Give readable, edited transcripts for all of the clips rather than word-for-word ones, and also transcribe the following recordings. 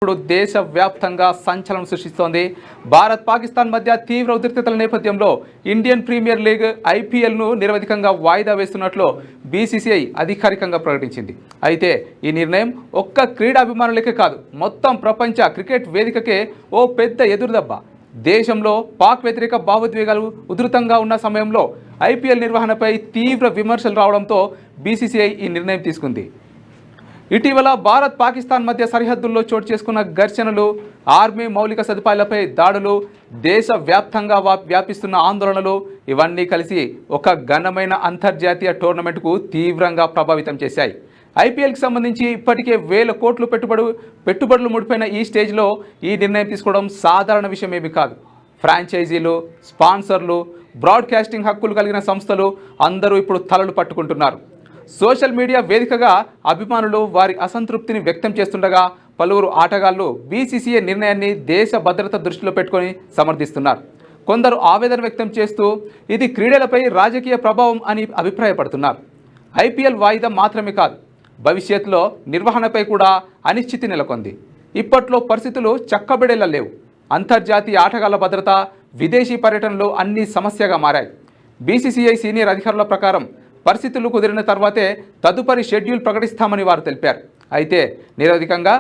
ఇప్పుడు దేశవ్యాప్తంగా సంచలనం సృష్టిస్తోంది. భారత్ పాకిస్తాన్ మధ్య తీవ్ర ఉద్రిక్తతల నేపథ్యంలో ఇండియన్ ప్రీమియర్ లీగ్ ఐపీఎల్ను నిరవధికంగా వాయిదా వేస్తున్నట్లు బీసీసీఐ అధికారికంగా ప్రకటించింది. అయితే ఈ నిర్ణయం ఒక్క క్రీడాభిమానులకే కాదు, మొత్తం ప్రపంచ క్రికెట్ వేదికకే ఓ పెద్ద ఎదురుదెబ్బ. దేశంలో పాక్ వ్యతిరేక భావోద్వేగాలు ఉధృతంగా ఉన్న సమయంలో ఐపీఎల్ నిర్వహణపై తీవ్ర విమర్శలు రావడంతో బీసీసీఐ ఈ నిర్ణయం తీసుకుంది. ఇటీవల భారత్ పాకిస్తాన్ మధ్య సరిహద్దుల్లో చోటు చేసుకున్న ఘర్షణలు, ఆర్మీ మౌలిక సదుపాయాలపై దాడులు, దేశవ్యాప్తంగా వ్యాపిస్తున్న ఆందోళనలు ఇవన్నీ కలిసి ఒక ఘనమైన అంతర్జాతీయ టోర్నమెంట్కు తీవ్రంగా ప్రభావితం చేశాయి. ఐపీఎల్కి సంబంధించి ఇప్పటికే వేల కోట్లు పెట్టుబడులు ముడిపోయిన ఈ స్టేజ్లో ఈ నిర్ణయం తీసుకోవడం సాధారణ విషయమేమీ కాదు. ఫ్రాంచైజీలు, స్పాన్సర్లు, బ్రాడ్కాస్టింగ్ హక్కులు కలిగిన సంస్థలు అందరూ ఇప్పుడు తలలు పట్టుకుంటున్నారు. సోషల్ మీడియా వేదికగా అభిమానులు వారి అసంతృప్తిని వ్యక్తం చేస్తుండగా పలువురు ఆటగాళ్లు బీసీసీఐ నిర్ణయాన్ని దేశ భద్రత దృష్టిలో పెట్టుకొని సమర్థిస్తున్నారు. కొందరు ఆవేదన వ్యక్తం చేస్తూ ఇది క్రీడలపై రాజకీయ ప్రభావం అని అభిప్రాయపడుతున్నారు. ఐపీఎల్ వాయిదా మాత్రమే కాదు, భవిష్యత్తులో నిర్వహణపై కూడా అనిశ్చితి నెలకొంది. ఇప్పట్లో పరిస్థితులు చక్కబెడేలా లేవు. అంతర్జాతీయ ఆటగాళ్ల భద్రత, విదేశీ పర్యటనలు అన్నీ సమస్యగా మారాయి. బీసీసీఐ సీనియర్ అధికారుల ప్రకారం పరిస్థితులు కుదిరిన తర్వాతే తదుపరి షెడ్యూల్ ప్రకటిస్తామని వారు తెలిపారు. అయితే నిరవధికంగా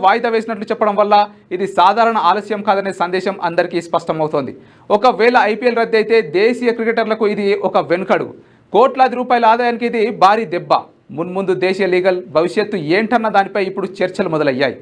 వాయిదా వేసినట్లు చెప్పడం వల్ల ఇది సాధారణ ఆలస్యం కాదనే సందేశం అందరికీ స్పష్టమవుతోంది. ఒకవేళ ఐపీఎల్ రద్దు అయితే దేశీయ క్రికెటర్లకు ఇది ఒక వెనుకడుగు. కోట్లాది రూపాయల ఆదాయానికి ఇది భారీ దెబ్బ. మున్ముందు దేశీయ లీగల్ భవిష్యత్తు ఏంటన్న దానిపై ఇప్పుడు చర్చలు మొదలయ్యాయి.